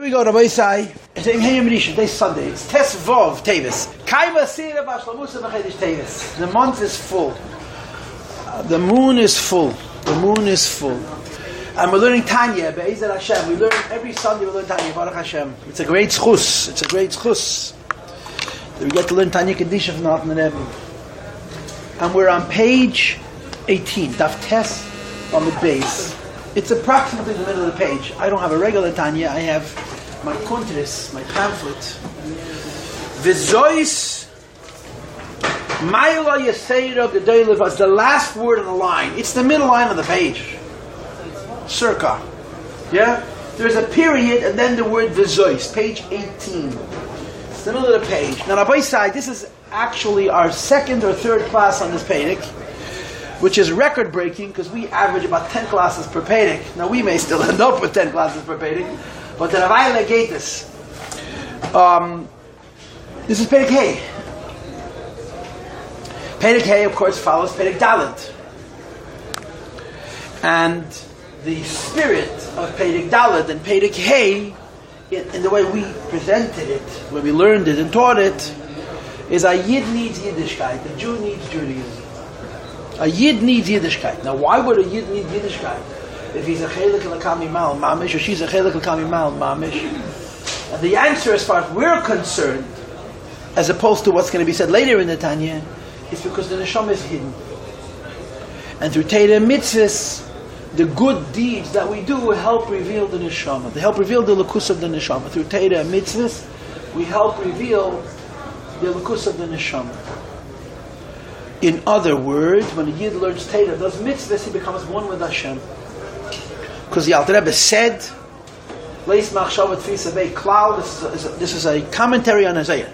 Here we go, Rabbi Isai. It's Hayim Rishon, today's Sunday. It's Tes Vov Tevis. Kaima Sira Bashlamusa B'Chedesh Tevis. The month is full. The moon is full. The moon is full. And we're learning Tanya, Be'ezer Hashem. We learn every Sunday, we learn Tanya, Baruch Hashem. It's a great schus. It's a great schus. We get to learn Tanya Kedisha from the Alten Rebbe. And we're on page 18, Daf Tes on the base. It's approximately the middle of the page. I don't have a regular Tanya. I have my kuntris, my pamphlet. V'zois Ma'ila Yesera Gedolah was the last word on the line. It's the middle line of the page. Circa. Yeah? There's a period and then the word V'zois, page 18. It's the middle of the page. Now, Rabbi side, this is actually our second or third class on this Perek, which is record-breaking because we average about 10 classes per Perek. Now we may still end up with 10 classes per Perek, but the Ravayla gave this. This is Perek Hay. Perek Hay, of course, follows Perek Dalet. And the spirit of Perek Dalet and Perek Hay, in the way we presented it, when we learned it and taught it, is a Yid needs Yiddishkeit, a Jew needs Judaism. A Yid needs Yiddishkeit. Now, why would a Yid need Yiddishkeit? If he's a Chelik L'Kamimal Mamish, or she's a Chelik L'Kamimal Mamish. And the answer, as far as we're concerned, as opposed to what's going to be said later in the Tanya, is because the Neshama is hidden. And through Torah Mitzvos, the good deeds that we do help reveal the Neshama. They help reveal the Lukus of the Neshama. Through Torah Mitzvos, we help reveal the Lukus of the Neshama. In other words, when a Yid learns Torah, does mitzvahs, he becomes one with Hashem. Because the Alter Rebbe said, this is a commentary on Isaiah.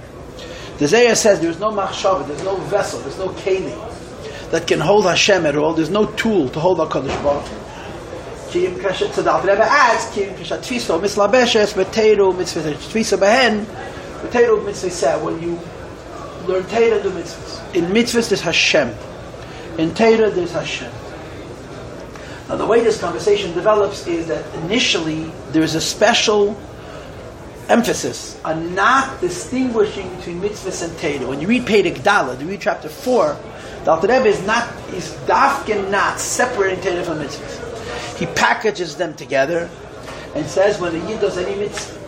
The Isaiah says there is no machshava, there's no vessel, there's no keli that can hold Hashem at all. There's no tool to hold HaKadosh Baruch Hu. So the Alter Rebbe adds, when you learn Torah, do mitzvahs. In mitzvahs there's Hashem. In Torah there's Hashem. Now the way this conversation develops is that initially there is a special emphasis on not distinguishing between mitzvahs and Torah. When you read Perek Dalet, you read chapter 4, the Alter Rebbe is dafken not separating Torah from mitzvahs. He packages them together and says when a Yid does any mitzvah,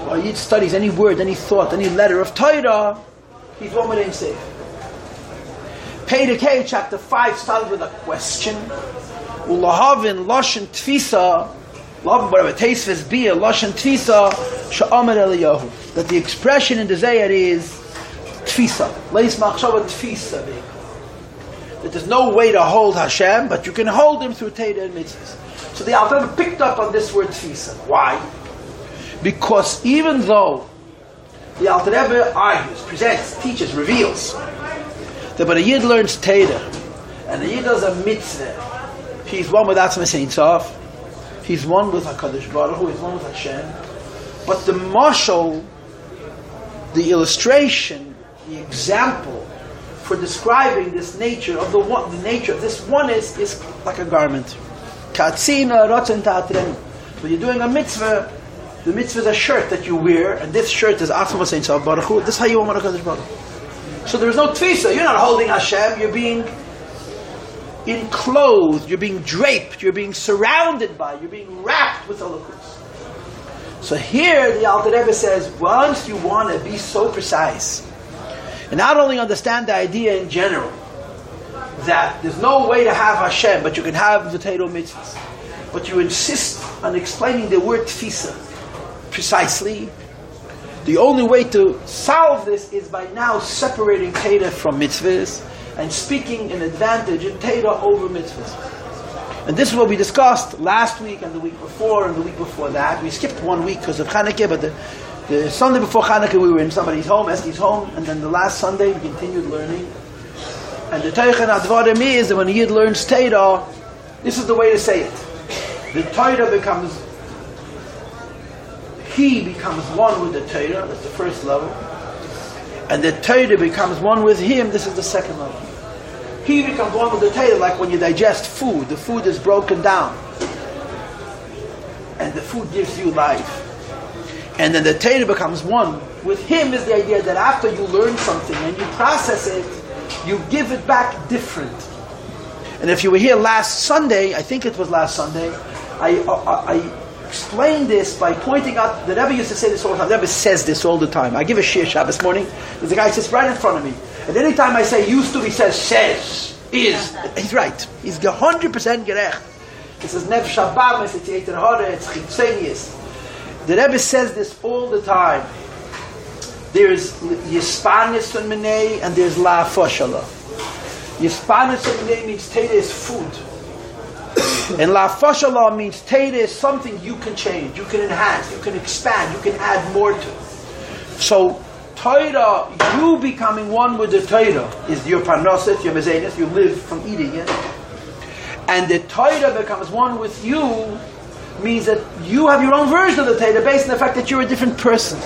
or a Yid studies any word, any thought, any letter of Torah, he's one with Ein Sof. Perek Hay, chapter 5, started with a question. Ulahavin loshen tfisa, whatever teisves be a loshen tfisa she'amer Eliyahu. That the expression in the Zayar is tfisa. Leis machshava tfisa. That there's no way to hold Hashem, but you can hold Him through Torah and mitzvahs. So the Alter Rebbe picked up on this word tfisa. Why? Because even though the Alter Rebbe argues, presents, teaches, reveals that when a Yid learns Torah and a Yid does a mitzvah, he's one with עצma Saint Sof, he's one with HaKadosh Baruch Hu, he's one with Hashem. But the mashal, the illustration, the example for describing this nature of the nature of this oneness is like a garment. Katzina rotzen ta'atren. When you're doing a mitzvah, the mitzvah is a shirt that you wear, and this shirt is עצma Saint Sof Baruch Hu. This is how you want HaKadosh Baruch Hu. So there is no tfisa. You're not holding Hashem. You're being enclosed. You're being draped. You're being surrounded by. You're being wrapped with Elokus. So here the Alter Rebbe says, once you want to be so precise, and not only understand the idea in general that there's no way to have Hashem, but you can have the Torah mitzvahs, but you insist on explaining the word tfisa precisely. The only way to solve this is by now separating Torah from mitzvahs and speaking in advantage in Torah over mitzvahs. And this is what we discussed last week and the week before and the week before that. We skipped 1 week because of Chanukah, but the Sunday before Chanukah we were in somebody's home, Esther's home, and then the last Sunday we continued learning. And the Teichen Advarim is that when a Yid learns Torah, this is the way to say it. The Torah becomes... He becomes one with the Torah, that's the first level. And the Torah becomes one with him, this is the second level. He becomes one with the Torah, like when you digest food. The food is broken down. And the food gives you life. And then the Torah becomes one. With him is the idea that after you learn something and you process it, you give it back different. And if you were here last Sunday, I think it was last Sunday, I explained this by pointing out, the Rebbe used to say this all the time. The Rebbe says this all the time. I give a shir Shabbos morning. There's a guy who sits right in front of me. And any time I say used to, he says, is. He's right. He's 100% gerecht. He says, nefsho bames, it's yetzer hara, it's chitzenius. The Rebbe says this all the time. There's Yispanis and Minei, and there's La Foshala. Yispanis and Minei means Teda is food. And La Foshala means Teda is something you can change, you can enhance, you can expand, you can add more to. So, Torah, you becoming one with the Torah, is your parnoset, your mezenes, you live from eating it. And the Torah becomes one with you, means that you have your own version of the Torah based on the fact that you're a different person.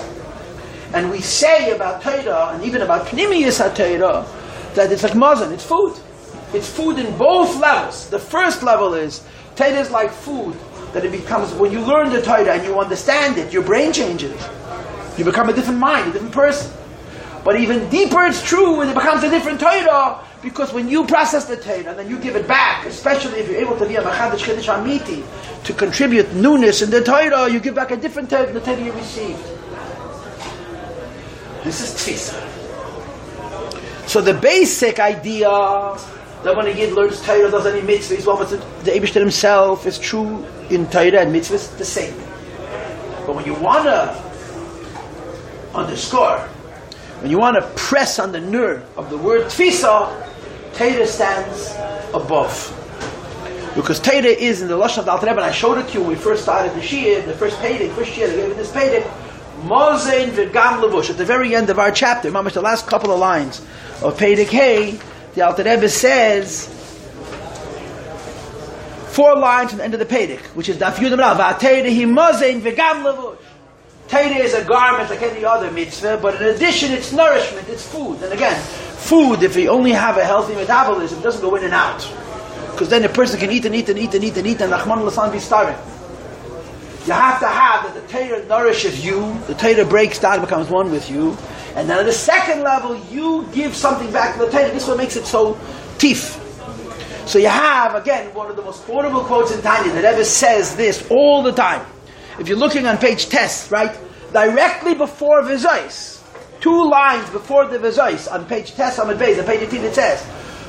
And we say about Torah, and even about Pnimiyus HaTorah, that it's like mazon, it's food. It's food in both levels. The first level is, Torah is like food, that it becomes, when you learn the Torah and you understand it, your brain changes. You become a different mind, a different person. But even deeper it's true when it becomes a different Torah, because when you process the Torah and then you give it back, especially if you're able to be a Machadish Chiddush Amiti, to contribute newness in the Torah, you give back a different Torah than the Torah you received. This is Tfisa. So the basic idea that when a Yid learns Torah, does any mitzvahs, well, the Eibishter himself is true in Torah and mitzvahs, the same. But when you want to underscore, when you want to press on the nerve of the word Tfisa, Torah stands above. Because Torah is in the Lashon of the Alter Rebbe, and I showed it to you when we first started the Shia, the first Pedic, first year, they gave it this Pedic, Mozein v'gam levush. At the very end of our chapter, mamash, the last couple of lines of Pedic Hey, the Alter Rebbe says 4 lines from the end of the Pedic, which is Daf Yudam Rav, V'ateirehi mozein v'gam levush. Torah is a garment like any other mitzvah, but in addition it's nourishment, it's food. And again, food, if you only have a healthy metabolism, it doesn't go in and out. Because then a person can eat and eat and eat and eat and eat and Rahman al-San be starving. You have to have that the Torah nourishes you, the Torah breaks down, becomes one with you, and then at the second level, you give something back to the Torah. This is what makes it so tif. So you have, again, one of the most quotable quotes in Tanya, that Rebbe says this all the time. If you're looking on page Tes, right, directly before Vizais, 2 lines before the Vizais, on page Tes, on the base, on page 18, it says,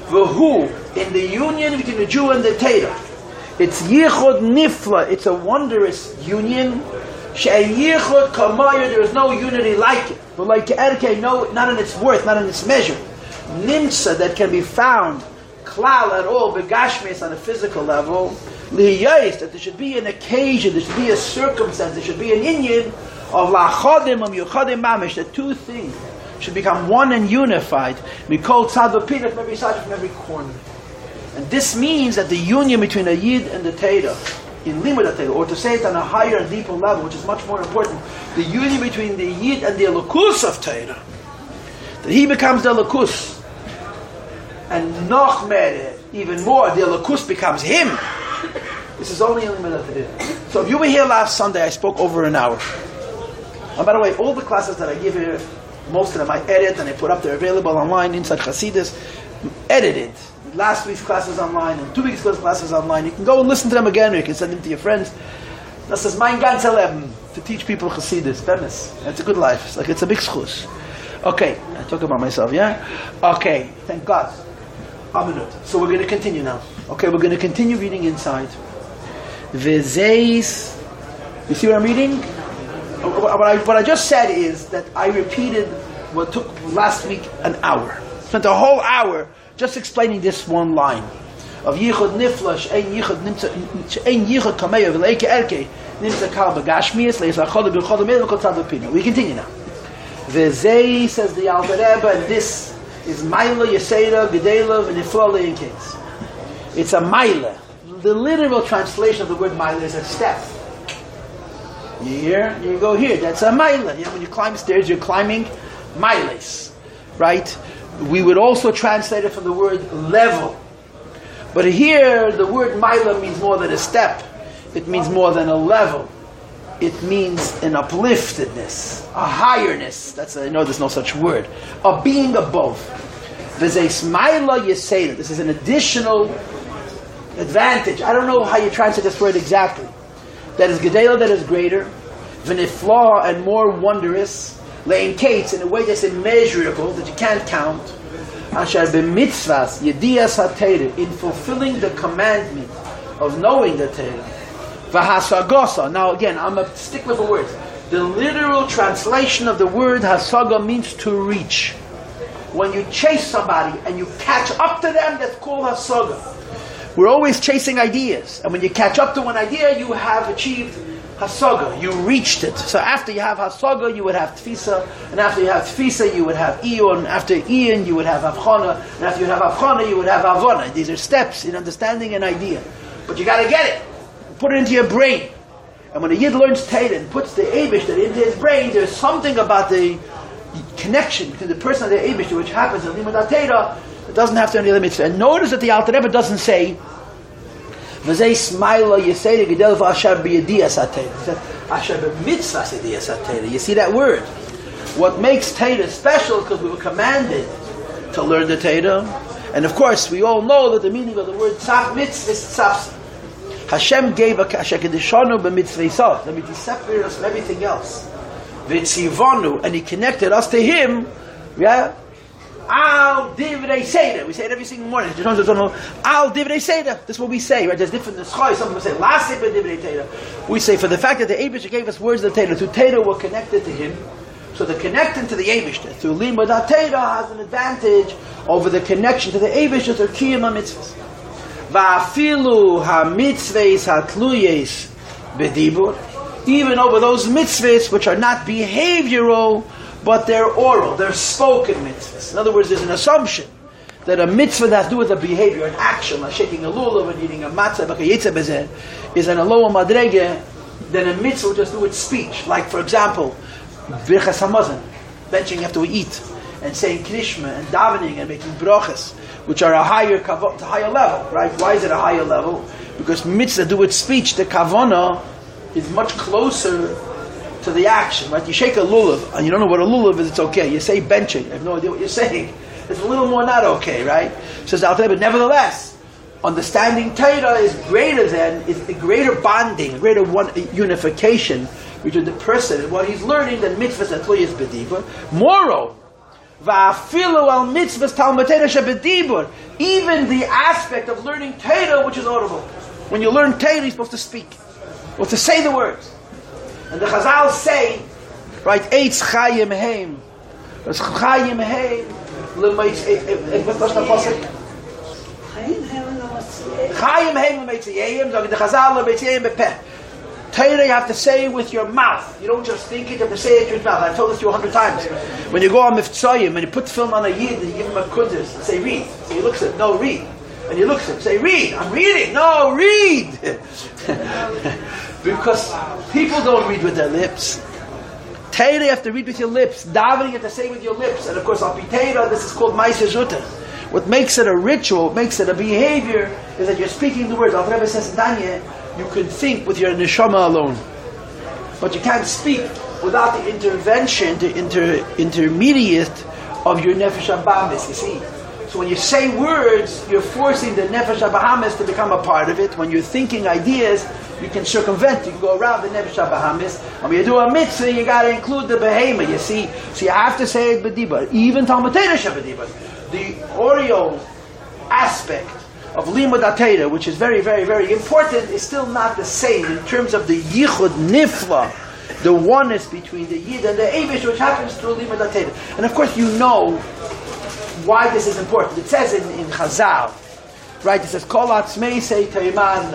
V'hu, in the union between the Jew and the Torah, it's yichud nifla, it's a wondrous union. She'en yichud kamayir, there is no unity like it. But like erke, no, not in its worth, not in its measure. Nimsa, that can be found, klal at all, begashmes on a physical level. Liyais, that there should be an occasion, there should be a circumstance, there should be an inyan of lachodim yuchadim mamish, that 2 things should become one and unified. Mikol tzad v'pinah, from every side, from every corner. And this means that the union between a Yid and the Torah, in Limud HaTorah, or to say it on a higher and deeper level, which is much more important, the union between the Yid and the Elokus of Torah, that he becomes the Elokus, and noch mehr, even more, the Elokus becomes him. This is only in Limud HaTorah. So if you were here last Sunday, I spoke over an hour. And by the way, all the classes that I give here, most of them I edit and I put up, they're available online inside Hasidus, edited. Last week's classes online and 2 weeks' classes online. You can go and listen to them again, or you can send them to your friends. Das ist mein ganzes Leben, to teach people Chassidus, Bemis. It's a good life. It's a big schus. Okay, I talk about myself, yeah? Okay, thank God. So we're going to continue now. Okay, we're going to continue reading inside. V'zeis. You see what I'm reading? What I just said is that I repeated what took last week an hour. Spent a whole hour just explaining this one line of yichud nifla she'ein yichud kameya v'leike erke nimtza kal b'gashmias le'isachol b'chol b'mei l'kol tzad v'pina. We continue now. V'zei, says the Alter Rebbe, and this is Maila Yesera Gedela v'nifla le'inkes. It's a Maila. The literal translation of the word Maila is a step. Here, you go here. That's a Maila. When you climb stairs, you're climbing Mailes, right? We would also translate it from the word level. But here, the word Maila means more than a step. It means more than a level. it means an upliftedness, a higherness. I know there's no such word. A being above. This is an additional advantage. I don't know how you translate this word exactly. That is gedela, that is greater. V'nifla, and more wondrous. Le'in kates, in a way that's immeasurable, that you can't count. Asher b'mitzvos yedias ha'Torah, in fulfilling the commandment of knowing the Torah. V'hasagosa. Now again, I'm a stickler for words. The literal translation of the word hasaga means to reach. When you chase somebody and you catch up to them, that's called hasaga. We're always chasing ideas, and when you catch up to one idea, you have achieved hasaga. You reached it. So after you have hasaga, you would have tfisa, and after you have tfisa, you would have iyun. After iyun, you would have avchana, and after you have avchana, you would have avona. These are steps in understanding an idea. But you got to get it. Put it into your brain. And when a yid learns Torah and puts the Eibishter into his brain, there's something about the connection between the person and the Eibishter which happens in Limud Torah. It doesn't have to any limits. And notice that the Alter Rebbe doesn't say V'zei smaila yesei gedel v'asher b'yedias ha'Torah. He said asher b'mitzvos yedias ha'Torah. You see that word? What makes Torah special because we were commanded to learn the Torah. And of course, we all know that the meaning of the word tzaf mitzvah is tzaf. Hashem gave a kedishanu b'mitzvosot. Let me separate us from everything else. V'tzivonu, and He connected us to Him. Yeah. Al divrei seder. We say it every single morning. Al divrei seder. That's what we say, right? There's different neschai. Some people say last divrei Torah. We say for the fact that the Eibishter gave us words of the Torah, through Torah we're connected to Him. So the connection to the Eibishter through limud Torah has an advantage over the connection to the Eibishter through kiyum mitzvos. Va'afilu ha-mitzvos ha-tluyes b'dibur. Even over those mitzvahs which are not behavioral, but they're oral, they're spoken mitzvahs. In other words, there's an assumption that a mitzvah that has to do with a behavior, an action, like shaking a lulav and eating a matzah, is an aloha madrege, than a mitzvah which has to do with speech. Like, for example, birchas hamazon, benching after we eat, and saying krishma, and davening, and making brachas, which are a higher level, right? Why is it a higher level? Because mitzvah do with speech, the kavana is much closer to the action, right? You shake a lulav, and you don't know what a lulav is, it's okay. You say benching, you have no idea what you're saying. It's a little more not okay, right? Says Alter Rebbe, but nevertheless, understanding Torah is greater than, is a greater bonding, a greater unification between the person and what he's learning than mitzvahs and tluyas b'dibur. Moreover, va'afilu al mitzvahs talmud Torah shebedibur, even the aspect of learning Torah which is audible. When you learn Torah, you're supposed to speak, or to say the words. And the Chazal say, right, Eitz chayim heim. It's chayim heim. What's the pasuk? Chayim heim l'meitzayim. The Chazal l'meitzayim bepeh. Torah you have to say with your mouth. You don't just think it, you have to say it with your mouth. I've told this to you 100 times. When you go on Mitzvos, when you put the film on a yid and you give him a kudus, say read. So he looks at it, no, read. And you look at him, say read. I'm reading. No, read. Because people don't read with their lips. Torah you have to read with your lips. Davening you have to say with your lips. And of course, al pi Torah, this is called ma'aseh zutah. What makes it a ritual, what makes it a behavior, is that you're speaking the words. Al Rebbe says in Tanya, you can think with your neshama alone. But you can't speak without the intervention, the intermediate of your nefesh habahamis, you see. So when you say words, you're forcing the nefesh habahamis to become a part of it. When you're thinking ideas, you can circumvent, you can go around the nefesh habahamis. And when you do a mitzvah, you got to include the behemoth, you see. So you have to say it b'dibur. Even talmud Torah shebedibur. The audio aspect of limud Torah, which is very, very, very important, is still not the same in terms of the yichud nifla, the oneness between the yid and the eivish, which happens through limud Torah. And of course, you know why this is important. It says in Chazal, right? It says, "Kol atzmei sei teiman."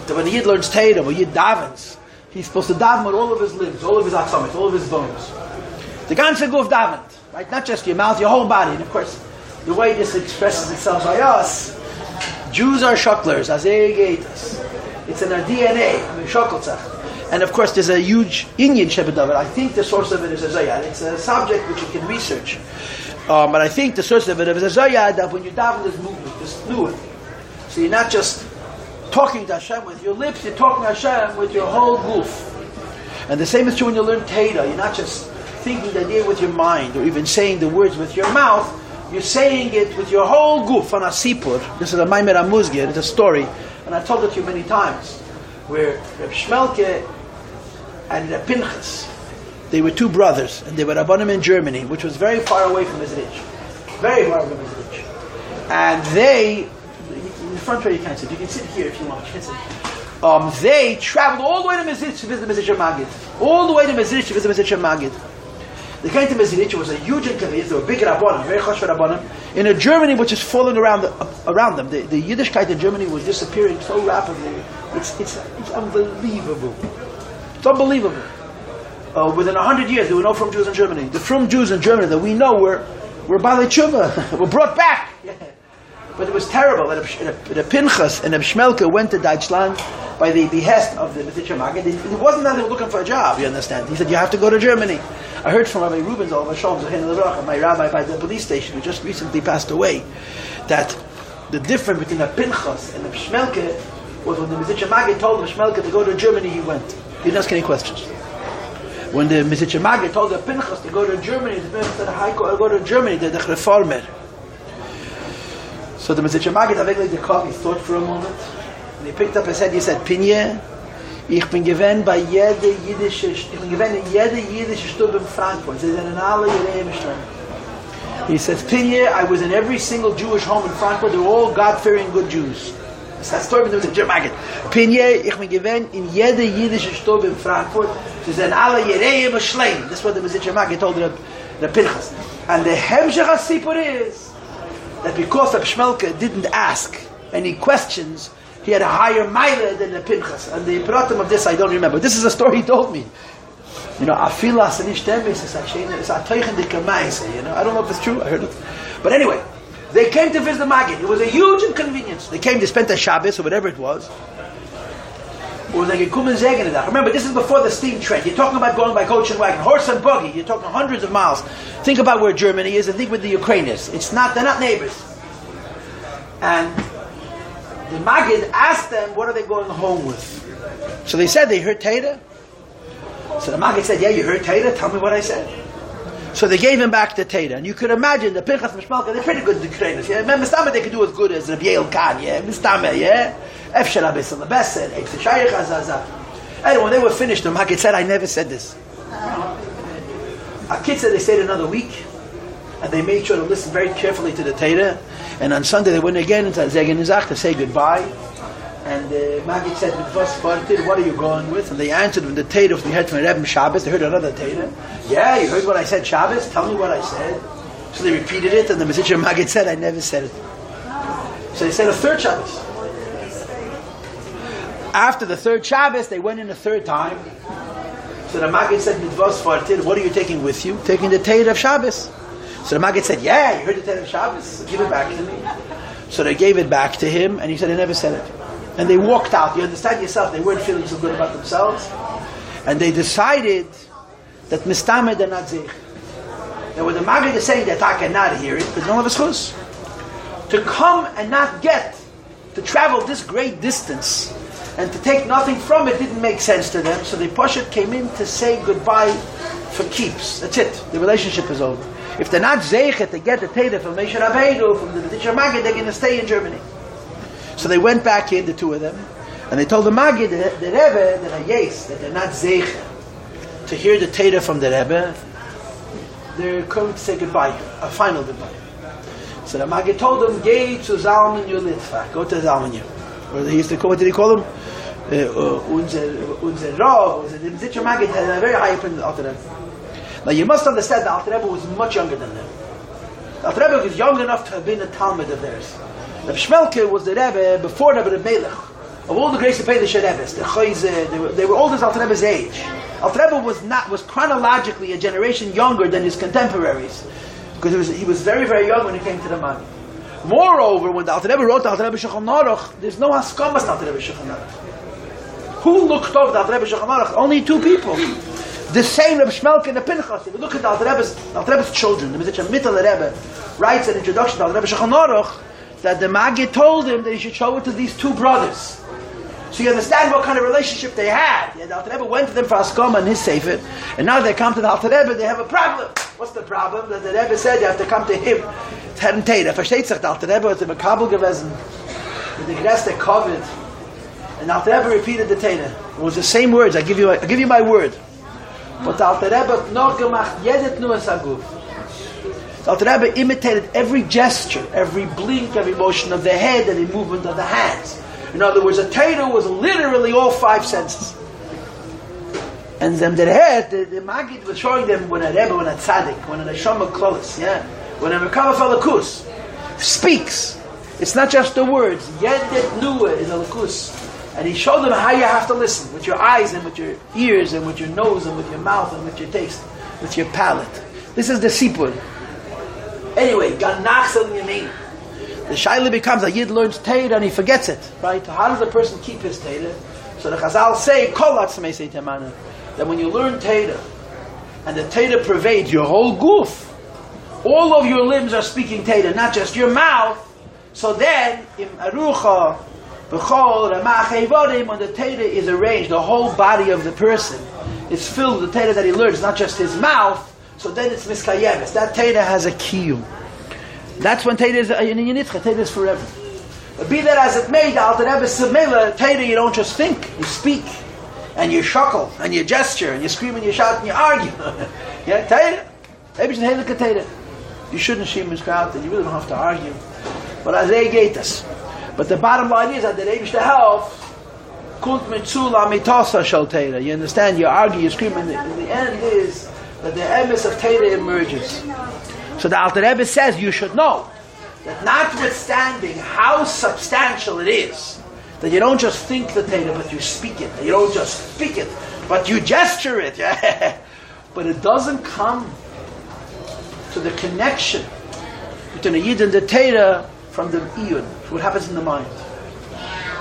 That when the yid learns Torah, when yid davens, he's supposed to daven with all of his limbs, all of his atzamot, all of his bones. The ganze guf daven, right? Not just your mouth, your whole body. And of course, the way this expresses itself by us, Jews are shucklers, it's in our DNA, and of course there's a huge Inyan Shebedavid. I think the source of it is a Zayad. It's a subject which you can research. But I think the source of it is a Zayad, that when you daven there's movement, there's fluid. So you're not just talking to Hashem with your lips, you're talking to Hashem with your whole goof. And the same is true when you learn Torah. You're not just thinking the idea with your mind or even saying the words with your mouth. You're saying it with your whole goof on a sipur. This is a Maimer Amuzgir, it's a story, and I've told it to you many times, where Reb Shmelke and Reb Pinchas, they were two brothers, and they were Rabbanim in Germany, which was very far away from Mizrich. Very far away from Mizrich. And they, in the front row you can't sit, you can sit here if you want, you can sit. They traveled all the way to Mizrich to visit the Mizrich Magid. All the way to Mizrich to visit the Mizrich Magid. They came to Mizrich, it was a huge inconvenience, they were big Rabbanim, very chosh for Rabbanim, in a Germany which is falling around them. The Yiddishkeit in Germany was disappearing so rapidly. It's unbelievable. It's unbelievable. Within 100 years, there were no Frum Jews in Germany. The Frum Jews in Germany that we know were Balei Tshuva, were brought back. Yeah. But it was terrible. The Pinchas and the Shmelke went to Deutschland by the behest of the Mitzvos Magid. It wasn't that they were looking for a job, you understand. He said, you have to go to Germany. I heard from Rabbi Reuben Zalvashom, my rabbi by the police station, who just recently passed away, that the difference between the Pinchas and the Shmelke was when the Mitzvos Magid told the Shmelke to go to Germany, he went. He didn't ask any questions. When the Mitzvos Magid told the Pinchas to go to Germany, the Pinchas said, I'll go to Germany, the Reformer. So the Mitzvos Magid, he thought for a moment, and he picked up his head, he said, Pinje, ich bin gewesen bei jede jüdische Stube in Frankfurt. He says, Pinje, I was in every single Jewish home in Frankfurt, they were all God-fearing good Jews. That's the story of the Mitzvos Magid. Pinje, ich bin gewesen in jede jüdische Stube in Frankfurt, sie sind alle Yereim Shleim. That's what the Mitzvos Magid told the Pinchas. And the Hemshech HaSipur is that because the Shmelke didn't ask any questions, he had a higher mile than the Pinchas. And the pratim of this I don't remember. This is a story he told me. You know, I don't know if it's true, I heard it. But anyway, they came to visit the Magid. It was a huge inconvenience. They came to spend a Shabbos or whatever it was. Remember, this is before the steam train. You're talking about going by coach and wagon, horse and buggy. You're talking hundreds of miles. Think about where Germany is and think where the Ukraine is. They're not neighbors. And the Magid asked them, what are they going home with? So they said they heard Torah. So the Magid said, yeah, you heard Torah? Tell me what I said. So they gave him back the Torah. And you could imagine the Pinchas and Shmelke, they're pretty good in the Ukrainians. Yeah? Mistama they could do as good as Rabbi Yael Khan. Yeah? Mistama, yeah? Anyway, when they were finished, the Magid said, I never said this. Our kids said they stayed another week, and they made sure to listen very carefully to the Torah. And on Sunday they went again to Zegen Nizach to say goodbye. And the Magid said, what are you going with? And they answered with the Torah we heard from Rebbe Shabbos. They heard another Torah. Yeah, you heard what I said Shabbos? Tell me what I said. So they repeated it, and the Mesicher Magid said, I never said it. So they said a third Shabbos. After the third Shabbos, they went in a third time. So the Magid said, Mitzvos, what are you taking with you? Taking the Torah of Shabbos. So the Magid said, yeah, you heard the Torah of Shabbos? Give it back to me. So they gave it back to him, and he said, I never said it. And they walked out. You understand yourself, they weren't feeling so good about themselves. And they decided that Mistame they're not Zeich. Now when the Magid is saying that I cannot hear it, there's no of a schus. To come and not get, to travel this great distance, and to take nothing from it didn't make sense to them. So the Poshet came in to say goodbye for keeps. That's it. The relationship is over. If they're not zeichet to get the Torah from Moshe Rabbeinu, from the B'ditcher Magid, they're going to stay in Germany. So they went back in, the two of them, and they told the Magid, the Rebbe, that they're not zeichet to hear the Torah from the Rebbe. They're coming to say goodbye, a final goodbye. So the Magid told them, Geh zu Zalmanu Litva, go to Zalmanu. Or he used to call, what did he call him? Unser Rav, the B'ditcher Magid had a very high opinion of the Alter Rebbe. Now you must understand the Alter Rebbe was much younger than them. The Alter Rebbe was young enough to have been a Talmud of theirs. Reb Shmelke was the Rebbe before Rebbe Melech. Of all the great Sepedische Rebbes, the Chayze, they were old as Alter Rebbe's age. Alter Rebbe was chronologically a generation younger than his contemporaries, because he was very, very young when he came to the Magid. Moreover, when the Alter Rebbe wrote the Alter Rebbe Shulchan Aruch, there's no Haskamas Alter Rebbe Shulchan Aruch. Who looked over the Alter Rebbe Shulchan Aruch? Only two people. The same Reb Shmelke and the Pinchas. If you look at the Alter Rebbe's children, the Mizitcha Mittel Rebbe writes an introduction to the Alter Rebbe Shulchan Aruch that the Magid told him that he should show it to these two brothers. So you understand what kind of relationship they had. Yeah, the Alter Rebbe went to them for Haskama and his Sefer, and now they come to the Alter Rebbe, they have a problem. What's the problem? That the Rebbe said you have to come to him. Herrn Teira. Versteht sich, der Alter Rebbe hat im Kabel gewesen, mit der größte Covid, and the Alter Rebbe repeated the Teira. It was the same words, I give you my word. But the Alter Rebbe hat noch gemacht, jedet nur es aguf. The Alter Rebbe imitated every gesture, every blink, every motion of the head, every movement of the hands. In other words, a Torah was literally all five senses. And then the head, the Maggid was showing them when a Rebbe, when a Tzaddik, when a Neshama Klolis, when a Mekama Falakus speaks. It's not just the words. Yedet Nua is a Lakus. And he showed them how you have to listen, with your eyes and with your ears and with your nose and with your mouth and with your taste, with your palate. This is the Sipur. Anyway, Ganachsel Yamin. The Shaila becomes a Yid learns Torah and he forgets it. Right? How does a person keep his Torah? So the Chazal say, Kol Atzmei Sei Temana, that when you learn Torah and the Torah pervades your whole goof, all of your limbs are speaking Torah, not just your mouth. So then, Im Arucha, B'chol, Ramach Eivodim, when the Torah is arranged, the whole body of the person is filled with the Torah that he learns, not just his mouth. So then it's Miskayeves. That Torah has a kiyum. That's when Torah is in Yinitzcha. Torah is forever. But be that as it may, the Alter Rebbe Semela, Torah you don't just think, you speak, and you shuckle, and you gesture, and you scream, and you shout, and you argue. Yeah, Torah. Maybe it's a Torah. You shouldn't shame his crowd, and you really don't have to argue. But as they gate us. But the bottom line is that the Rebbe Shtehelf, Kult Mitzula Mitosa Shal Torah. You understand? You argue, you scream, and the end is that the emes of Torah emerges. So the Alter Rebbe says you should know that notwithstanding how substantial it is, that you don't just think the Torah, but you speak it. You don't just speak it, but you gesture it. But it doesn't come to the connection between the Yid and the Torah from the Iyun, what happens in the mind.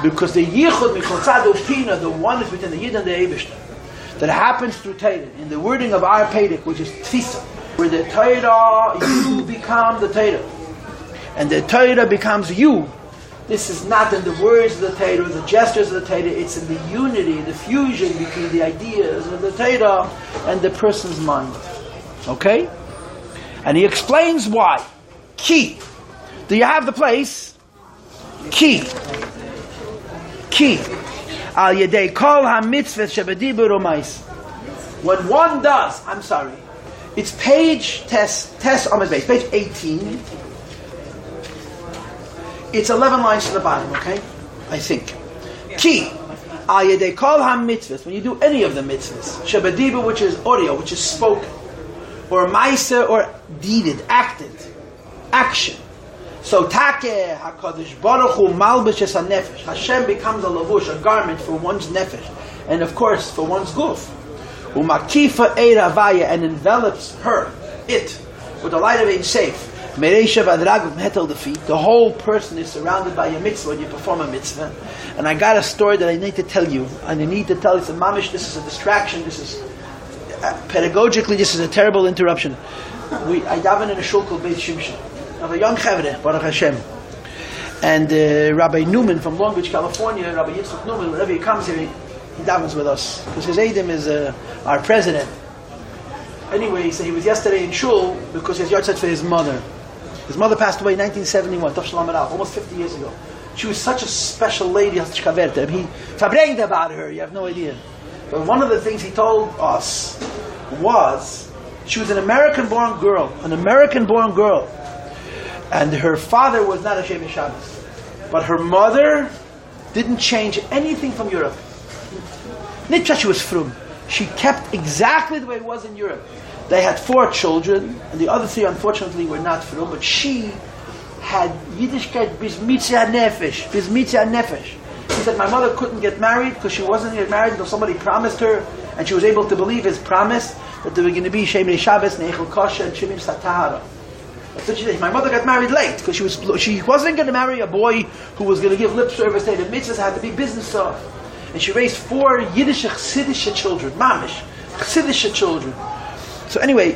Because the Yichud Michotzad Ufina, the one is between the Yid and the Eibishter, that happens through Torah, in the wording of our Perek, which is Tfisa, where the Torah, you become the Torah, and the Torah becomes you. This is not in the words of the Torah, the gestures of the Torah, it's in the unity, the fusion between the ideas of the Torah and the person's mind. Okay? And he explains why. Ki. Do you have the place? Ki. Ki. Al yedei kol ha-mitzvos shebedibur umais. When one does, I'm sorry, it's page test on my base, page 18. It's 11 lines to the bottom, okay? I think. Ki. Al yedei kol ha-mitzvos. When you do any of the mitzvahs, shebedibur, which is audio, which is spoken, or maisa, or deeded, acted, action. So Takeh HaKadosh Baruch Hu Malbish Es HaNefesh. Hashem becomes a lavush, a garment for one's nefesh, and of course for one's guf. Umakifa Eir Havaya, and envelops her, it, with the light of Ein Seif. Mereisha Vadrag Metal the feet. The whole person is surrounded by a mitzvah when you perform a mitzvah. And I got a story that I need to tell you, and I need to tell you. So mamish, this is a distraction. This is pedagogically, this is a terrible interruption. I daven in a shul called Beit Shimshon. Of a young chavre, Baruch Hashem, and Rabbi Newman from Long Beach, California. Rabbi Yitzchak Newman, whenever he comes here, he davens with us because his Eidim is our president. Anyway, so he was yesterday in shul because his yard set for his mother. His mother passed away in 1971, almost 50 years ago. She was such a special lady, he verbrengt about her. You have no idea. But one of the things he told us was she was an American-born girl, and her father was not a Shem Shabbos. But her mother didn't change anything from Europe. Not just she was frum. She kept exactly the way it was in Europe. They had 4 children, and the other 3 unfortunately were not frum, but she had Yiddishkeit bis mitzvah nefesh. Bis mitzvah nefesh. She said, my mother couldn't get married because she wasn't get married until somebody promised her, and she was able to believe his promise that there were going to be Shem Shabbos, Neichel Kosher, and Shemim Satahara. So she said, my mother got married late because she wasn't going to marry a boy who was going to give lip service to the mitzvahs, had to be business off. And she raised 4 Yiddish Chassidish children, mamish, Chassidish children. So anyway,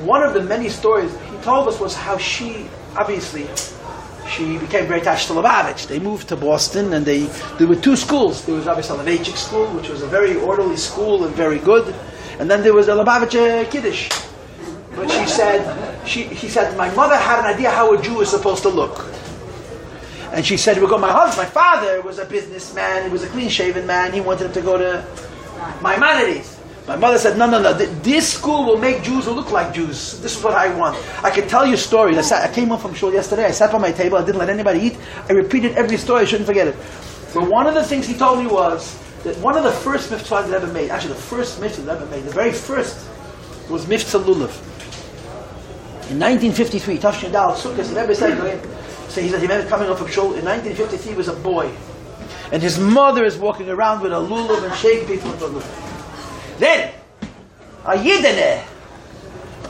one of the many stories he told us was how she, obviously, she became very attached to Lubavitch. They moved to Boston, and there were two schools. There was Rabbi Soloveitchik School, which was a very orderly school and very good, and then there was the Lubavitch Kiddush. But she said, my mother had an idea how a Jew is supposed to look. And she said, my father was a businessman, he was a clean-shaven man, he wanted him to go to Maimonides. My mother said, no, this school will make Jews who look like Jews. This is what I want. I could tell you stories. I came home from shul yesterday, I sat by my table, I didn't let anybody eat, I repeated every story, I shouldn't forget it. But one of the things he told me was that one of the first mitzvahs that ever made, actually the first mitzvah that ever made, the very first, was Mitzvah Lulav. In 1953, Tafshin Dal Sukkot, the Rebbe said, he said he remember coming up from shul. In 1953, he was a boy, and his mother is walking around with a lulav and shaking people with the lulav. Then, a Yidene,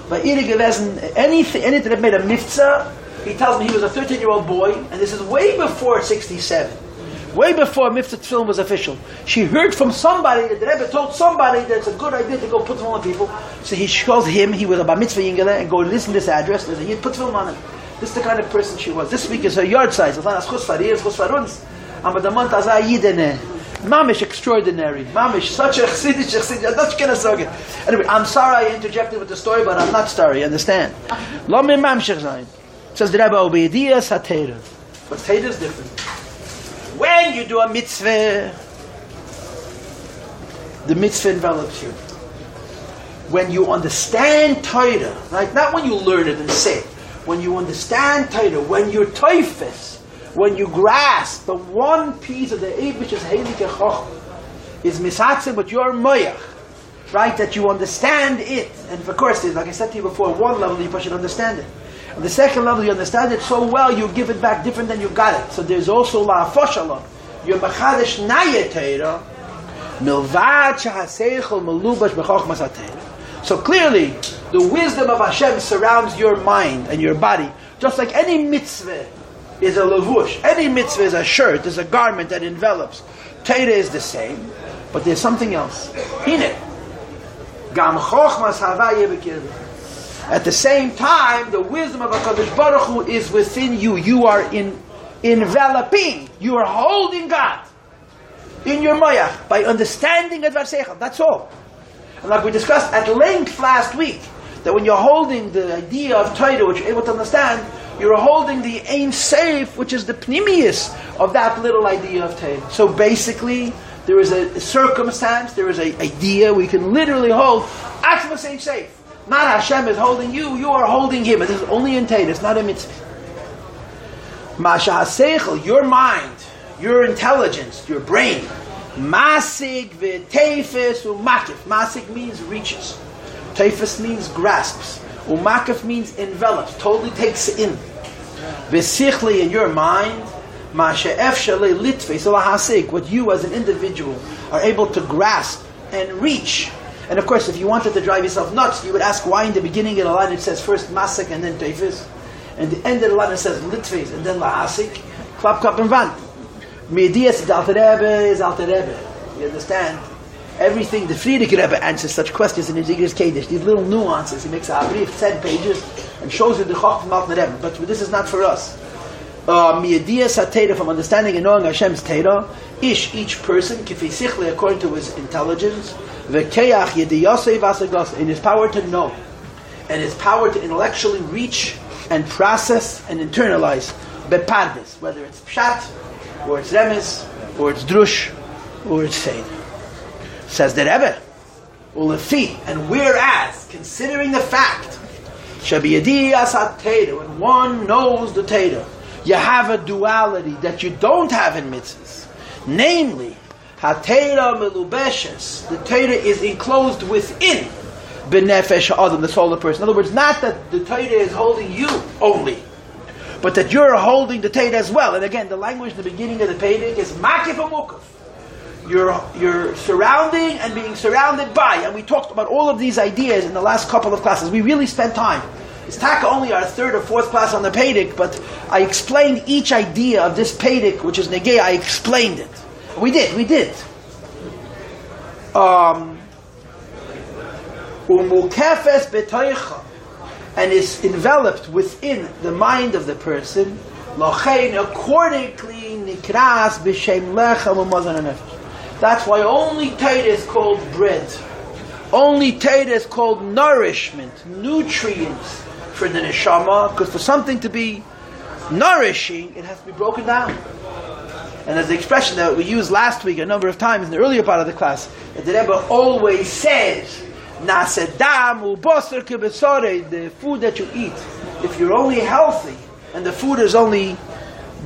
by Iri gewesen, anything that made a mitzvah, he tells me he was a 13-year-old boy, and this is way before 67, way before mitzvah film was official. She heard from somebody that the Rebbe told somebody that it's a good idea to go put film on people. So he calls him. He was a bar mitzvah yingele, and go listen to this address. There's a Yid, put film on him. This is the kind of person she was. This week is her yard size. Mamish extraordinary. Mamish such a chsidish. Anyway, I'm sorry I interjected with the story, but I'm not sorry. You understand? Says the Rebbe, obedias hatera. But Torah is different. When you do a mitzvah, the mitzvah envelops you. When you understand Torah, right? Not when you learn it and say it. When you understand Torah, when you're toifes, when you grasp the one piece of the Eib which is Heilige Choch, is misatzim, but you're moyach, right? That you understand it. And of course, like I said to you before, one level you should understand it. On the second level, you understand it so well, you give it back different than you got it. So there's also la'afosh alon. You're machadesh naya Torah, milvad shehaseichel melubash b'chochmas haTorah. So clearly, the wisdom of Hashem surrounds your mind and your body. Just like any mitzvah is a levush, any mitzvah is a shirt, is a garment that envelops. Torah is the same, but there's something else. Hine, gam chochmas havaya b'kirvah. At the same time, the wisdom of HaKadosh Baruch Hu is within you. You are enveloping. You are holding God in your moyach by understanding Advar Seichel. That's all. And like we discussed at length last week, that when you're holding the idea of Torah, which you're able to understand, you're holding the Ein Seif, which is the pnimius of that little idea of Torah. So basically, there is a circumstance, there is an idea we can literally hold. עצma Ein Seif. Not Hashem is holding you, you are holding Him. It is only in Torah, it's not a mitzvah. Masha HaSeichel, your mind, your intelligence, your brain, Masig v'teifes u'makif. Masig means reaches. Teifes means grasps. U'makif means envelops, totally takes in. V'sichli, in your mind, ma'she'ef shalei litfes ulahasig, what you as an individual are able to grasp and reach. And of course, if you wanted to drive yourself nuts, you would ask why in the beginning of the line it says first masik and then teifes, and the end of the line it says litfes and then lahasig. Klap, klap, and van. Medias is Alter Rebbe, is Alter Rebbe. You understand? Everything, the Friedrich Rebbe answers such questions in his Igris Kodesh. These little nuances. He makes a brief 10 pages and shows you the Chok from Alter Rebbe. But this is not for us. Medias HaTorah, from understanding and knowing Hashem's Torah, each person, Kifi Sichle, according to his intelligence, V'keach Yediyosei Vasagos, in his power to know, and his power to intellectually reach and process and internalize Bepardes, whether it's Pshat, or it's Remes, or it's Drush, or it's Seid. Says the Rebbe, Ulefi, and whereas, considering the fact, Shabiyadiyas HaTorah, when one knows the Torah, you have a duality that you don't have in mitzvahs. Namely, HaTorah melubeshes, the Torah is enclosed within B'nefesh Adam, the soul of the person. In other words, not that the Torah is holding you only, but that you're holding the Torah as well. And again, the language in the beginning of the Perek is makif amukaf. You're surrounding and being surrounded by. And we talked about all of these ideas in the last couple of classes. We really spent time. It's taka only our third or fourth class on the Perek, but I explained each idea of this Perek, which is negei. I explained it. We did. Umukefes betoicha, and is enveloped within the mind of the person. Lochein accordingly nikras b'shem lechem u'mazon hanefesh. That's why only Torah is called bread. Only Torah is called nourishment, nutrients for the neshama, because for something to be nourishing, it has to be broken down. And as the expression that we used last week a number of times in the earlier part of the class, that the Rebbe always says, Nasedam ubosar kebesore, the food that you eat, if you're only healthy, and the food is only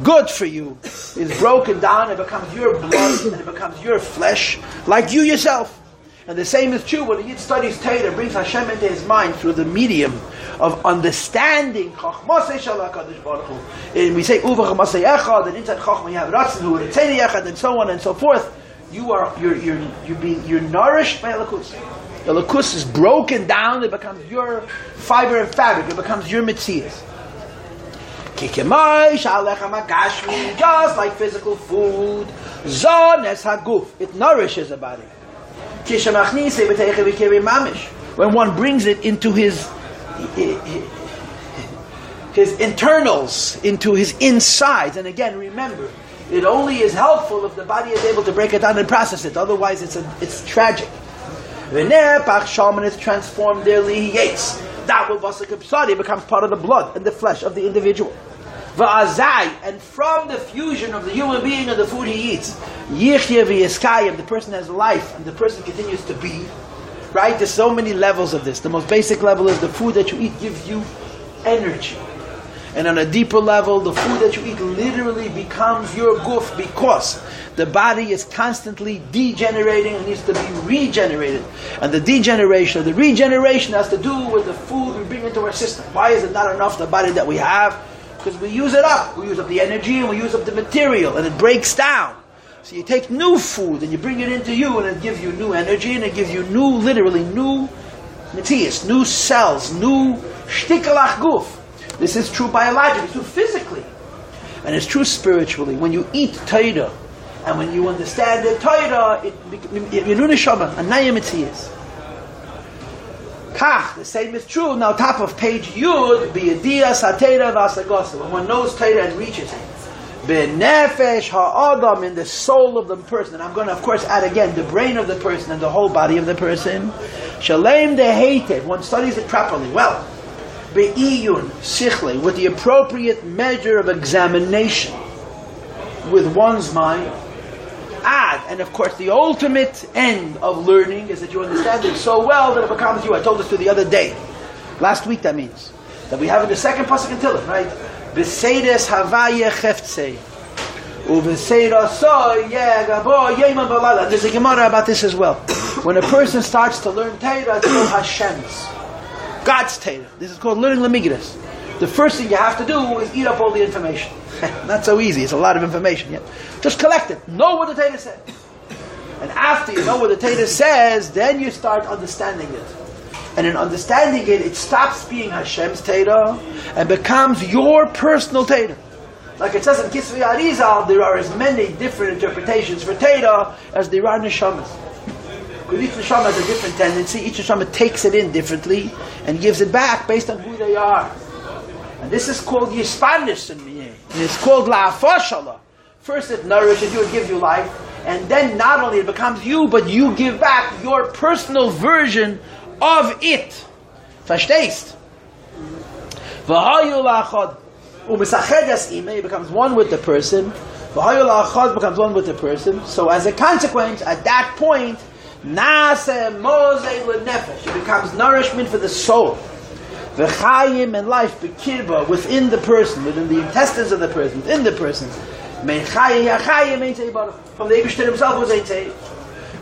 good for you, is broken down, it becomes your blood, and it becomes your flesh, like you yourself. And the same is true when the Yid studies Torah, brings Hashem into his mind through the medium of understanding Chachmasei Shel HaKadosh Baruch Hu. And we say Uva Chachmasei Echad, and inside Chachma you have Ratzon Hu, Ritzeni Echad, and so on and so forth. You're nourished by Elokus. Elokus is broken down; it becomes your fiber and fabric. It becomes your Metzias. Just like physical food, Zones Haguf, it nourishes the body. When one brings it into his internals, into his insides, and again, remember, it only is helpful if the body is able to break it down and process it. Otherwise, it's tragic. When it's transformed, that will becomes part of the blood and the flesh of the individual. And from the fusion of the human being and the food he eats, the person has life and the person continues to be. Right? There's so many levels of this. The most basic level is the food that you eat gives you energy. And on a deeper level, the food that you eat literally becomes your guf, because the body is constantly degenerating and needs to be regenerated. And the degeneration, the regeneration has to do with the food we bring into our system. Why is it not enough, the body that we have? Because we use it up. We use up the energy and we use up the material, and it breaks down. So you take new food and you bring it into you, and it gives you new energy, and it gives you literally new materials, new cells, new shtikalach guf. This is true biologically, it's true physically, and it's true spiritually. When you eat Torah, and when you understand the Torah, you know neshama, anaya metzias. Kach, the same is true. Now, top of page Yud, b'yediyas ha'Torah v'asagasa. When one knows Torah and reaches it, b'nefesh ha'adam, in the soul of the person. And I'm going to, of course, add again the brain of the person and the whole body of the person. Shalem deheitev. One studies it properly. Well, be'iyun sichle, with the appropriate measure of examination, with one's mind. And of course the ultimate end of learning is that you understand it so well that it becomes you. I told this to the other day, last week, that means that we have in the second pasuk in Tehillim, right? B'seides havaya cheftzei u'b'seidaso yegabo yeman v'layla. There's a Gemara about this as well. When a person starts to learn Torah, it's called Hashem's, God's Torah. This is called learning Lemigdas. The first thing you have to do is eat up all the information. Not so easy. It's a lot of information. Yeah. Just collect it. Know what the Torah says. And after you know what the Torah says, then you start understanding it. And in understanding it, it stops being Hashem's Torah and becomes your personal Torah. Like it says in Kisvei Arizal, there are as many different interpretations for Torah as there are neshamas. Because each neshama has a different tendency. Each neshama takes it in differently and gives it back based on who they are. And this is called Yispanis in Miyeh. And it's called La'afoshala. First it nourishes you, it gives you life. And then not only it becomes you, but you give back your personal version of it. Verstehst? V'hayu la'achad. U'misached yas'imeh, it becomes one with the person. V'hayu la'achad becomes one with the person. So as a consequence, at that point, Nase mozei l'nefesh, it becomes nourishment for the soul. V'chayim, and life, b'kirba, within the person, within the intestines of the person, within the person. From the Eibishter himself was Ein Seif.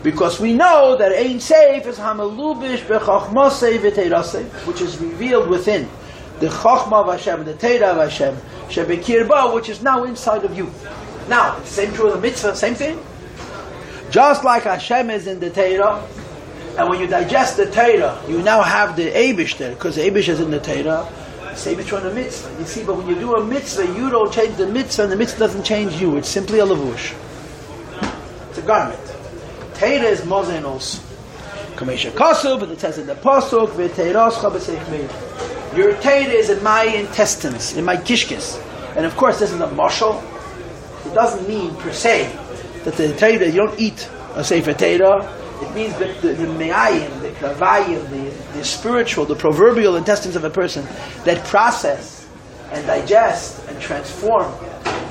Because we know that Ein Seif is Hamalubish b'chachmasei v'teirasei, which is revealed within the Chachma of Hashem, the Teira of Hashem, shebekirba, which is now inside of you. Now, same true of the mitzvah, same thing. Just like Hashem is in the Teira, and when you digest the Torah, you now have the Eibishter, because the Eibishter is in the Torah. Same is true in the mitzvah. You see, but when you do a mitzvah, you don't change the mitzvah, and the mitzvah doesn't change you. It's simply a lavush. It's a garment. Torah is mozen also. Kamesha Kasu, but it says in the pasuk, "V'teirascha b'seich meir." Your Torah is in my intestines, in my kishkis, And of course, this is a mashal. It doesn't mean per se that the Torah, you don't eat a Sefer Torah. It means that the me'ayim, the kavayim, the spiritual, the proverbial intestines of a person that process and digest and transform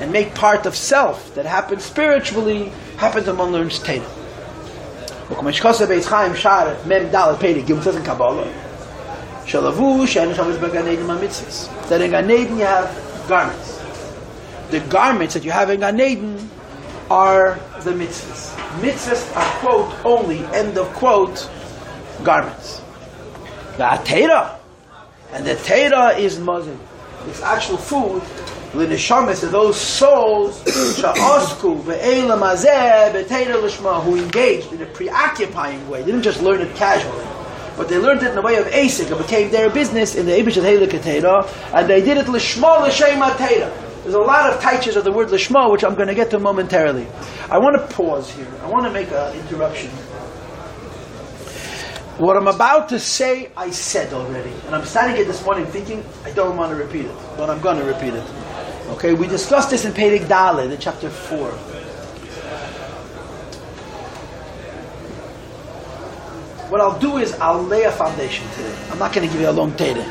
and make part of self that happens spiritually, happens when one learns Torah. That in Gan Eden you have garments. The garments that you have in Gan Eden are the mitzvahs. Mitzvahs are, quote, only, end of quote, garments. The Torah, and the Torah is mazon. It's actual food. L'neshama, to those souls sha'osku ve'elam hazeh b'Torah lishma, who engaged in a preoccupying way. They didn't just learn it casually, but they learned it in the way of asik. It became their business in the Eibush Heilige Torah, and they did it lishma l'shem Torah. There's a lot of taiches of the word lishma, which I'm going to get to momentarily. I want to pause here. I want to make an interruption. What I'm about to say, I said already. And I'm standing here this morning thinking, I don't want to repeat it. But I'm going to repeat it. Okay, we discussed this in Perek Daled, in chapter 4. What I'll do is, I'll lay a foundation today. I'm not going to give you a long Torah.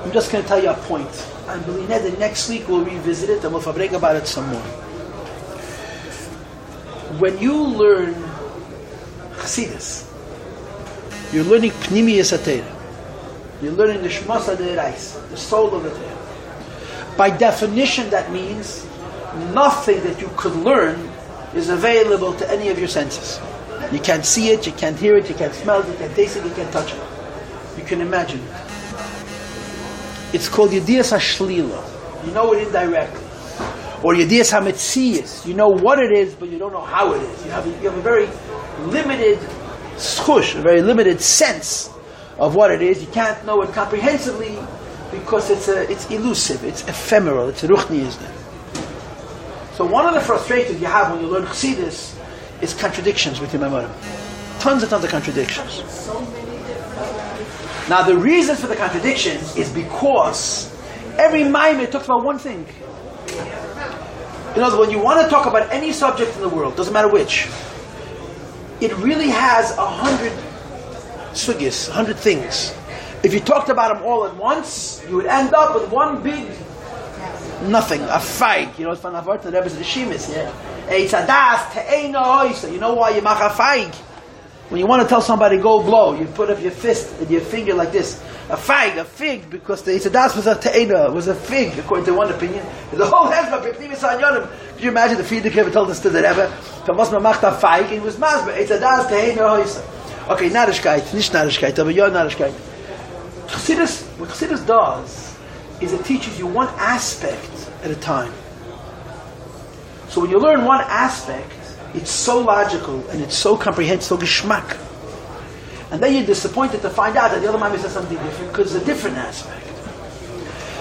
I'm just going to tell you a point. And believe me, the next week we'll revisit it and we'll fabrek about it some more. When you learn Chassidus, you're learning Pnimiyas HaTorah. You're learning the Shmos HaDerais, the soul of the Torah. By definition, that means nothing that you could learn is available to any of your senses. You can't see it, you can't hear it, you can't smell it, you can't taste it, you can't touch it. You can imagine it. It's called Yediyas HaShlila. You know it indirectly. Or Yediyas HaMetzias. You know what it is, but you don't know how it is. You have a very limited schush, a very limited sense of what it is. You can't know it comprehensively because it's elusive, it's ephemeral, it's ruchniism. So one of the frustrations you have when you learn Chassidus is contradictions within my mind. Tons and tons of contradictions. Now the reasons for the contradictions is because every Maimer talks about one thing. In other words, when you want to talk about any subject in the world, doesn't matter which, it really has 100 sugis, 100 things. If you talked about them all at once, you would end up with one big nothing, a feig. You know, it's from the Rebbe's Rishimis, yeah? You know why you make a feig? When you want to tell somebody go blow, you put up your fist and your finger like this. A fig, because the Eitzadas was a te'ena, was a fig, according to one opinion. The whole Hezbollah, could you imagine the Friedrich ever told us to the Rebbe? And he was masber, Eitzadas te'ena hoysa. Okay, Narishkeit, nicht Narishkeit, aber ja Narishkeit. What Chassidus does is it teaches you one aspect at a time. So when you learn one aspect, it's so logical and it's so comprehensive, so geschmack. And then you're disappointed to find out that the other Maimer says something different because it's a different aspect.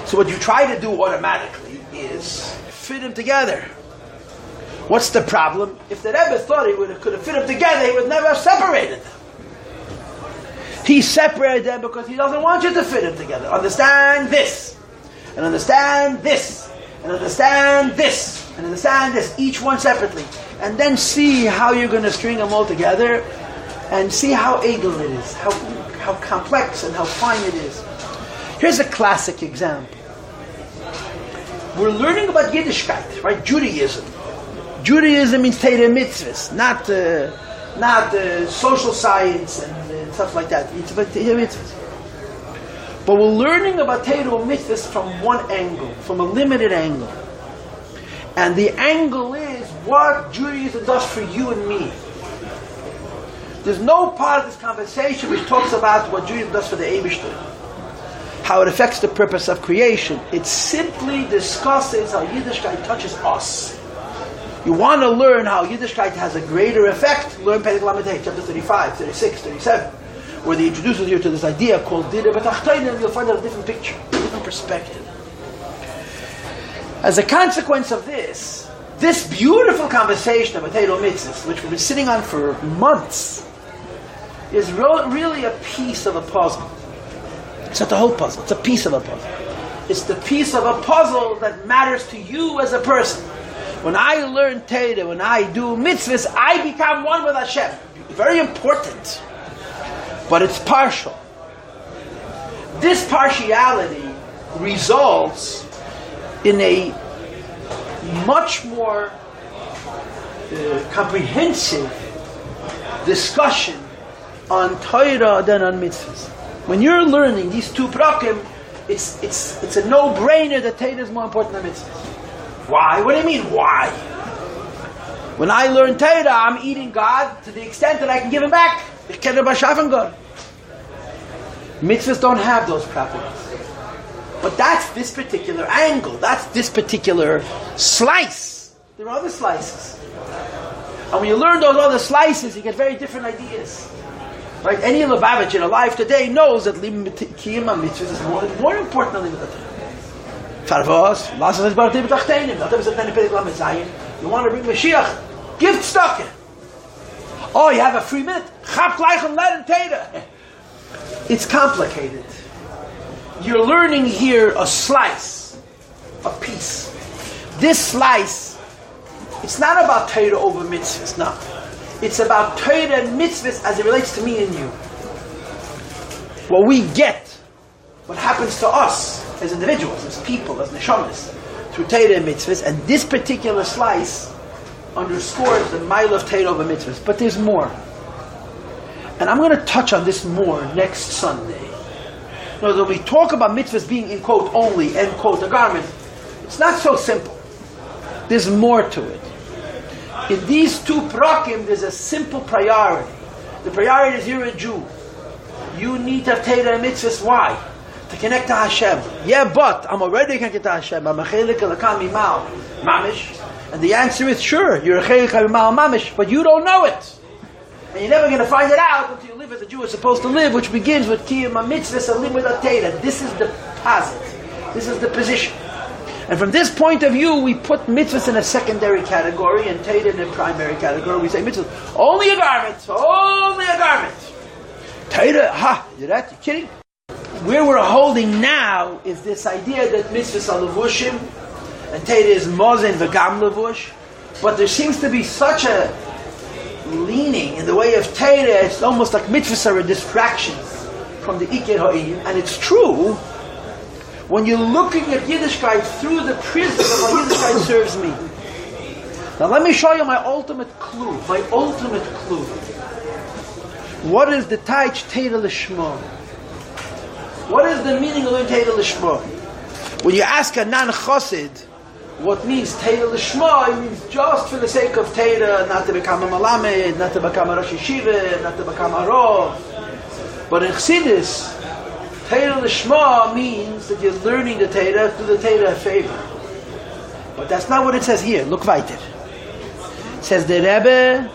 So what you try to do automatically is fit them together. What's the problem? If the Rebbe thought he could have fit them together, he would never have separated them. He separated them because he doesn't want you to fit them together. Understand this, and understand this, and understand this, and understand this, each one separately. And then see how you're going to string them all together and see how edel it is, how complex and how fine it is. Here's a classic example. We're learning about Yiddishkeit, right? Judaism. Judaism means Torah mitzvahs, not social science and stuff like that. It's about Torah mitzvahs. But we're learning about Torah mitzvahs from one angle, from a limited angle. And the angle is what Judaism does for you and me. There's no part of this conversation which talks about what Judaism does for the Eibishter, how it affects the purpose of creation. It simply discusses how Yiddishkeit touches us. You want to learn how Yiddishkeit has a greater effect? Learn Perek Lamed Hey, chapter 35, 36, 37, where they introduces you to this idea called Dira B'Tachtonim, and you'll find out a different picture, a different perspective. As a consequence of this beautiful conversation about Torah mitzvahs, which we've been sitting on for months, is really a piece of a puzzle. It's not the whole puzzle, it's a piece of a puzzle. It's the piece of a puzzle that matters to you as a person. When I learn Torah, when I do mitzvahs, I become one with Hashem. Very important. But it's partial. This partiality results in a much more comprehensive discussion on Torah than on mitzvahs. When you're learning these two prakim, it's a no-brainer that Torah is more important than mitzvahs. Why? What do you mean, why? When I learn Torah, I'm eating God to the extent that I can give Him back. Mitzvahs don't have those properties. But that's this particular angle. That's this particular slice. There are other slices. And when you learn those other slices, you get very different ideas. Right? Any Lubavitch in alive today knows that Kiyum mitzvahs is more important than Limud Farvos, you want to bring Mashiach, give tzedakah. Oh, you have a free minute? It's complicated. You're learning here a slice, a piece. This slice, it's not about Torah over mitzvahs, no. It's about Torah and mitzvahs as it relates to me and you. What we get, what happens to us as individuals, as people, as neshamas, through Torah and mitzvahs, and this particular slice underscores the mile of Torah over mitzvahs. But there's more. And I'm going to touch on this more next Sunday. When we talk about mitzvahs being, in quote, only, end quote, a garment, it's not so simple. There's more to it. In these two prakim, there's a simple priority. The priority is you're a Jew. You need to have Torah and mitzvahs. Why? To connect to Hashem. Yeah, but I'm already connected to Hashem. I'm a chelik elakam mimal mamish. And the answer is sure, you're a chelik mimal mamish, but you don't know it. And you're never going to find it out until you live as a Jew is supposed to live, which begins with kiyum mitzvahs and limud Torah. This is the posit. This is the position. And from this point of view, we put mitzvahs in a secondary category and Torah in a primary category. We say mitzvahs, only a garment, only a garment. Torah, you're kidding? Where we're holding now is this idea that mitzvahs are levushim, and Torah is mozen v'gam levush. But there seems to be such a leaning in the way of Torah, it's almost like mitzvahs are a distraction from the Iker Ha'in. And it's true, when you're looking at Yiddishkeit through the prism of how Yiddishkeit serves me. Now let me show you my ultimate clue. My ultimate clue. What is the Taich Torah Lishma? What is the meaning of Torah Lishma? When you ask a non-chassid what means Torah Lishma, it means just for the sake of Torah, not to become a malamed, not to become a Rosh Yeshiva, not to become a Rav. But in Chassidus, Torah Lishma means that you're learning the Torah to the Torah a favor. But that's not what it says here. Look weiter. It says the Rebbe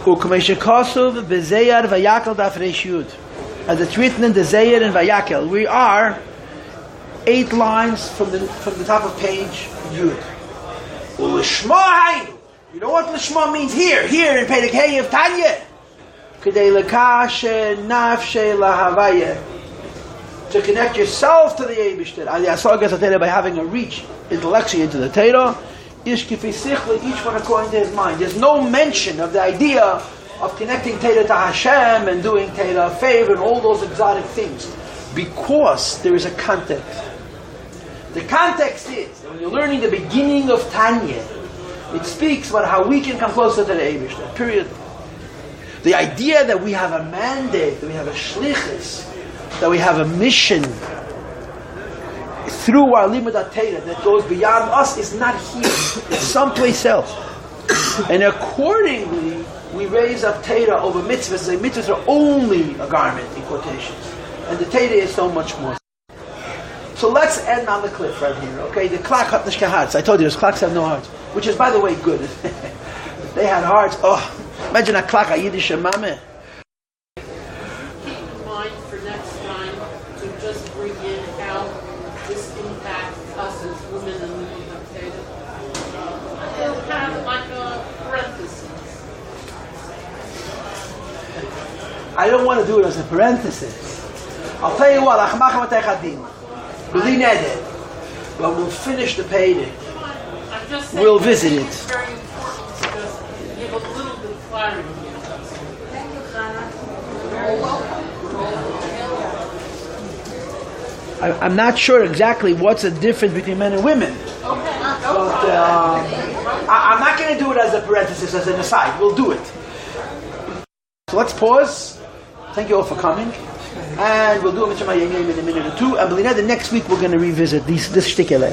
U'kameshekasuv b'zeyar v'yakel daf reish yud. As it's written in the Zeyar and Vayakel. We are 8 lines from the top of page Yud. Ulishma haynu. You know what Lishma means here in Perek Hey of Tanya? K'dei lekasher nafshe lahavaya. To connect yourself to the Eibishter. By having a reach intellectually into the Torah. Ish kifi sichli, each one according to his mind. There's no mention of the idea of connecting Torah to Hashem and doing Torah a favor and all those exotic things. Because there is a context. The context is that when you're learning the beginning of Tanya, it speaks about how we can come closer to the Eibishter. Period. The idea that we have a mandate, that we have a shlichus, that we have a mission through our limud Torah that goes beyond us is not here. It's someplace else. And accordingly, we raise up Torah over mitzvahs. Say mitzvahs are only a garment, in quotations. And the Torah is so much more. So let's end on the cliff right here, okay? The klak hat nicht hearts. I told you, those klaks have no hearts. Which is, by the way, good. They had hearts. Oh, imagine a klak, a Yiddish mame. Keep in mind for next time to just bring in how this impacts us as women and the Torah. It'll have like a parenthesis. I don't want to do it as a parenthesis. I'll tell you what, B'li neder. When we'll finish the Perek, I'm just saying, we'll visit it. It's very important to just give a little bit of clarity. I'm not sure exactly what's the difference between men and women. But I'm not going to do it as a parenthesis, as an aside. We'll do it. So let's pause. Thank you all for coming. And we'll do a Mitzvah in a minute or two. And the next week we're going to revisit this shtickele.